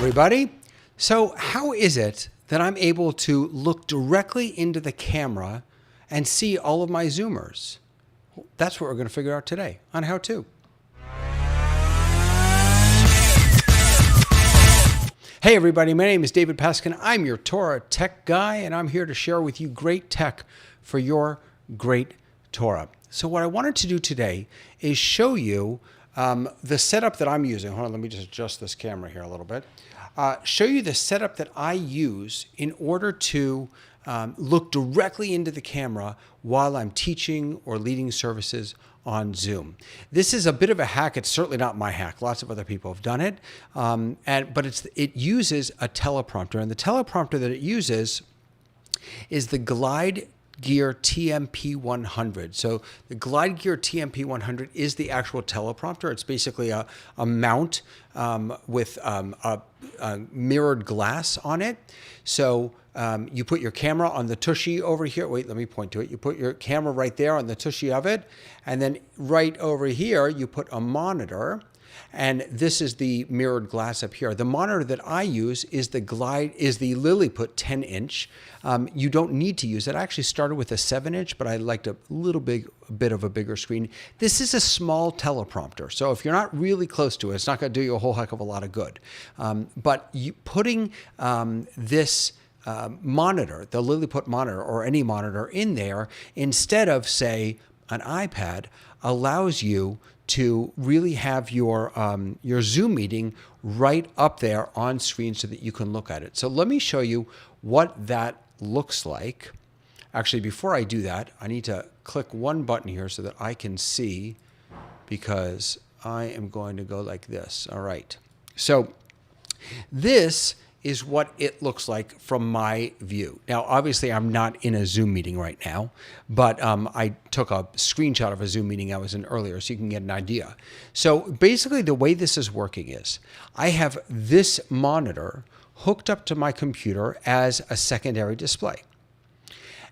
everybody. So how is it that I'm able to look directly into the camera and see all of my Zoomers? That's what we're going to figure out today on How To. Hey everybody, my name is David Paskin. I'm your Torah Tech Guy, and I'm here to share with you great tech for your great Torah. So what I wanted to do today is show you the setup that I'm using. Hold on, let me just adjust this camera here a little bit. Show you the setup that I use in order to look directly into the camera while I'm teaching or leading services on Zoom. This is a bit of a hack. It's certainly not my hack. Lots of other people have done it, but it uses a teleprompter, and the teleprompter that it uses is the Glide Gear TMP100. So the Glide Gear TMP100 is the actual teleprompter. It's basically a mount with a mirrored glass on it. So you put your camera on the tushy over here. Wait, let me point to it. You put your camera right there on the tushy of it. And then right over here, you put a monitor. And this is the mirrored glass up here. The monitor that I use is the Lilliput 10-inch. You don't need to use it. I actually started with a 7-inch, but I liked a bit of a bigger screen. This is a small teleprompter, so if you're not really close to it, it's not going to do you a whole heck of a lot of good. But putting this monitor, the Lilliput monitor or any monitor in there, instead of, say, an iPad, allows you to really have your Zoom meeting right up there on screen so that you can look at it. So let me show you what that looks like. Actually, before I do that, I need to click one button here so that I can see, because I am going to go like this. All right. So this is what it looks like from my view. Now, obviously, I'm not in a Zoom meeting right now, but I took a screenshot of a Zoom meeting I was in earlier so you can get an idea. So basically, the way this is working is I have this monitor hooked up to my computer as a secondary display.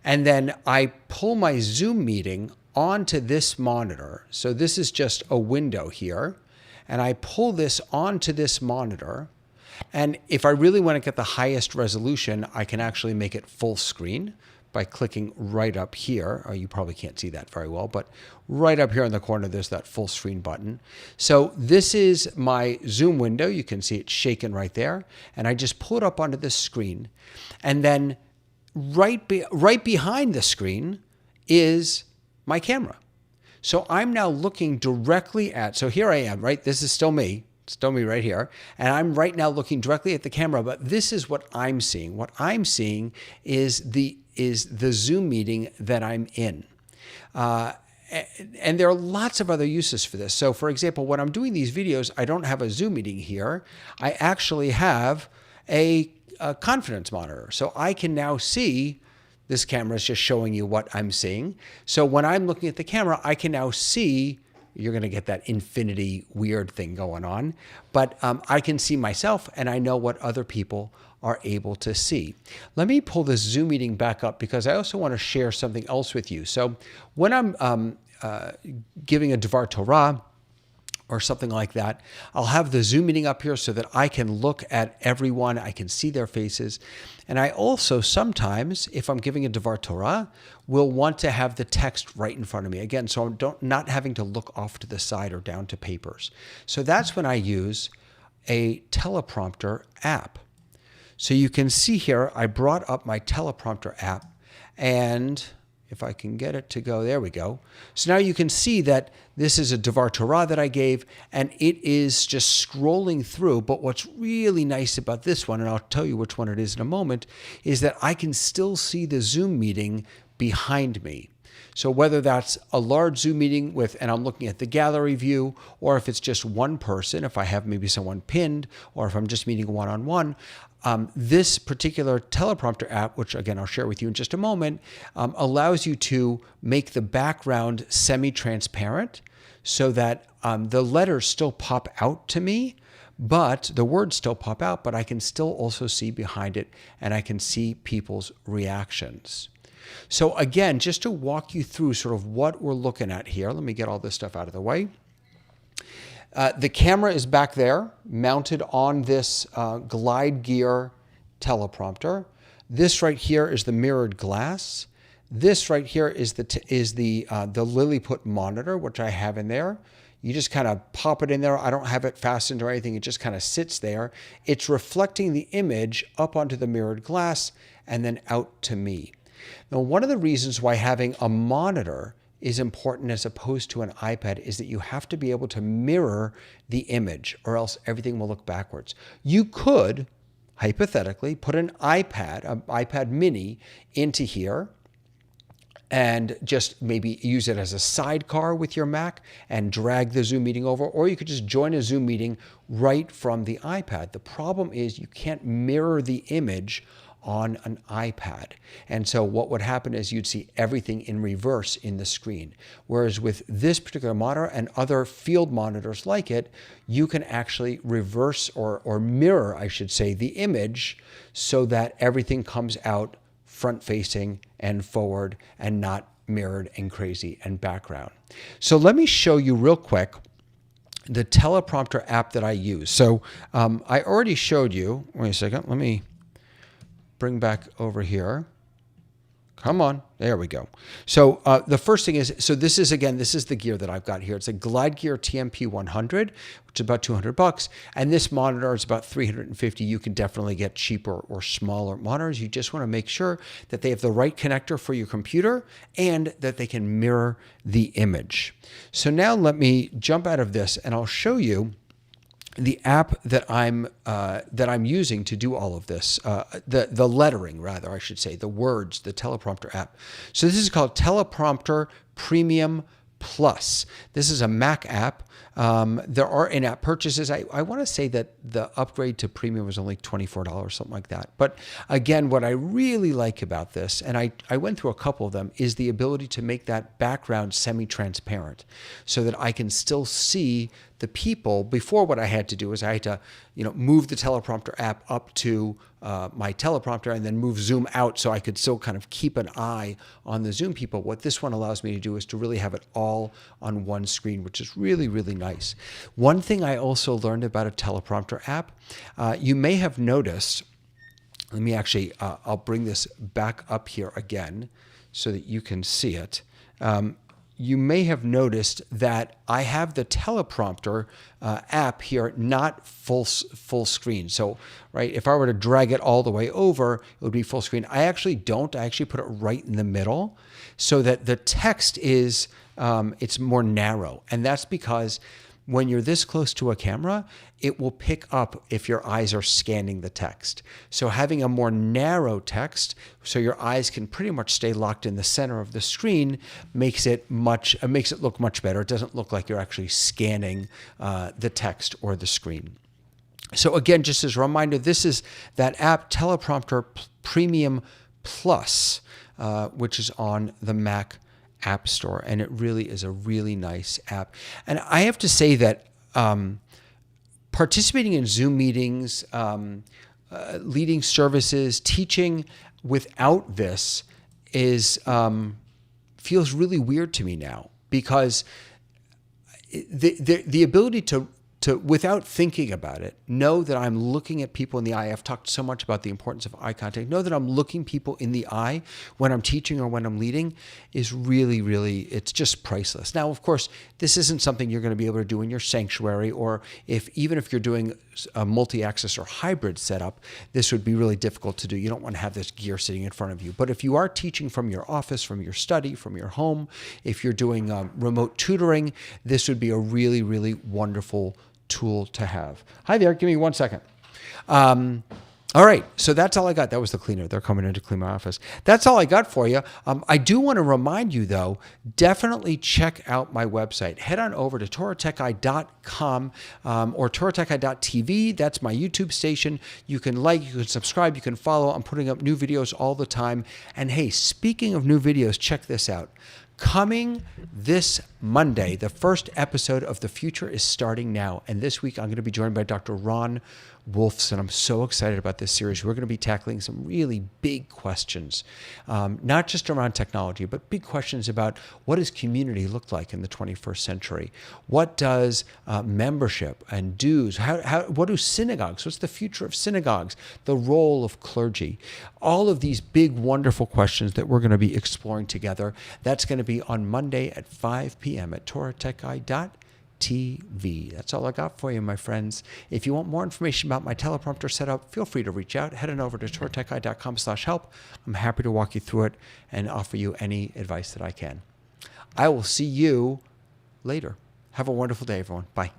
And then I pull my Zoom meeting onto this monitor. So this is just a window here. And I pull this onto this monitor. And if I really want to get the highest resolution, I can actually make it full screen by clicking right up here. Oh, you probably can't see that very well, but right up here in the corner, there's that full screen button. So this is my Zoom window. You can see it shaking right there. And I just pull it up onto this screen. And then right behind the screen is my camera. So I'm now looking directly at, so here I am, right? This is still me. Still me right here. And I'm right now looking directly at the camera, but this is what I'm seeing. What I'm seeing is the Zoom meeting that I'm in. And there are lots of other uses for this. So for example, when I'm doing these videos, I don't have a Zoom meeting here. I actually have a confidence monitor. So I can now see, this camera is just showing you what I'm seeing. So when I'm looking at the camera, I can now see, you're going to get that infinity weird thing going on. But I can see myself, and I know what other people are able to see. Let me pull this Zoom meeting back up, because I also want to share something else with you. So when I'm giving a Dvar Torah or something like that, I'll have the Zoom meeting up here so that I can look at everyone. I can see their faces. And I also sometimes, if I'm giving a Dvar Torah, will want to have the text right in front of me. Again, so I'm not having to look off to the side or down to papers. So that's when I use a teleprompter app. So you can see here, I brought up my teleprompter app, and if I can get it to go, there we go. So now you can see that this is a Dvar Torah that I gave, and it is just scrolling through. But what's really nice about this one, and I'll tell you which one it is in a moment, is that I can still see the Zoom meeting behind me. So whether that's a large Zoom meeting and I'm looking at the gallery view, or if it's just one person, if I have maybe someone pinned, or if I'm just meeting one-on-one, this particular teleprompter app, which again I'll share with you in just a moment, allows you to make the background semi-transparent so that the letters still pop out to me, but the words still pop out, but I can still also see behind it, and I can see people's reactions. So again, just to walk you through sort of what we're looking at here, let me get all this stuff out of the way. The camera is back there, mounted on this glide gear teleprompter. This right here is the mirrored glass. This right here is the Lilliput monitor, which I have in there. You just kind of pop it in there. I don't have it fastened or anything. It just kind of sits there. It's reflecting the image up onto the mirrored glass and then out to me. Now, one of the reasons why having a monitor is important as opposed to an iPad is that you have to be able to mirror the image or else everything will look backwards. You could, hypothetically, put an iPad mini into here and just maybe use it as a sidecar with your Mac and drag the Zoom meeting over, or you could just join a Zoom meeting right from the iPad. The problem is you can't mirror the image on an iPad. And so what would happen is you'd see everything in reverse in the screen. Whereas with this particular monitor and other field monitors like it, you can actually reverse or mirror, I should say, the image so that everything comes out front facing and forward and not mirrored and crazy and background. So let me show you real quick the Teleprompter app that I use. So I already showed you, wait a second, let me bring back over here. Come on, there we go. So the first thing is, so this is the gear that I've got here. It's a Glide Gear TMP 100, which is about $200. And this monitor is about $350. You can definitely get cheaper or smaller monitors. You just want to make sure that they have the right connector for your computer and that they can mirror the image. So now let me jump out of this and I'll show you the app that I'm using to do all of this, the lettering rather, I should say, the words, the Teleprompter app. So this is called Teleprompter Premium Plus. This is a Mac app. There are in-app purchases. I want to say that the upgrade to premium was only $24, something like that. But again, what I really like about this, and I went through a couple of them, is the ability to make that background semi-transparent so that I can still see the people. Before, what I had to do is I had to, move the Teleprompter app up to my teleprompter and then move Zoom out so I could still kind of keep an eye on the Zoom people. What this one allows me to do is to really have it all on one screen, which is really, really nice. One thing I also learned about a teleprompter app, you may have noticed, let me actually, I'll bring this back up here again so that you can see it. You may have noticed that I have the Teleprompter app here not full screen. So, right, if I were to drag it all the way over, it would be full screen. I actually don't. I actually put it right in the middle so that the text is, it's more narrow. And that's because when you're this close to a camera, it will pick up if your eyes are scanning the text. So having a more narrow text, so your eyes can pretty much stay locked in the center of the screen, makes it look much better. It doesn't look like you're actually scanning the text or the screen. So again, just as a reminder, this is that app Teleprompter Premium Plus, which is on the Mac App Store, and it really is a really nice app. And I have to say that participating in Zoom meetings, leading services, teaching without this is feels really weird to me now, because the ability to without thinking about it, know that I'm looking at people in the eye. I've talked so much about the importance of eye contact. Know that I'm looking people in the eye when I'm teaching or when I'm leading is really, really, it's just priceless. Now, of course, this isn't something you're going to be able to do in your sanctuary, or even if you're doing a multi-axis or hybrid setup, this would be really difficult to do. You don't want to have this gear sitting in front of you. But if you are teaching from your office, from your study, from your home, if you're doing remote tutoring, this would be a really, really wonderful tool to have. Hi there, give me 1 second. All right, so that's all I got. That was the cleaner. They're coming in to clean my office. That's all I got for you. I do want to remind you, though, definitely check out my website. Head on over to TorahTechGuy.com or TorahTechGuy.tv. That's my YouTube station. You can like, you can subscribe, you can follow. I'm putting up new videos all the time. And hey, speaking of new videos, check this out. Coming this Monday. The first episode of The Future is starting now. And this week, I'm going to be joined by Dr. Ron Wolfson. I'm so excited about this series. We're going to be tackling some really big questions, not just around technology, but big questions about what does community look like in the 21st century? What does membership and dues, what do synagogues, what's the future of synagogues, the role of clergy? All of these big, wonderful questions that we're going to be exploring together. That's going to be on Monday at 5 p.m. at TorahTechGuy.tv. That's all I got for you, my friends. If you want more information about my teleprompter setup, feel free to reach out. Head on over to TorahTechGuy.com/help. I'm happy to walk you through it and offer you any advice that I can. I will see you later. Have a wonderful day, everyone. Bye.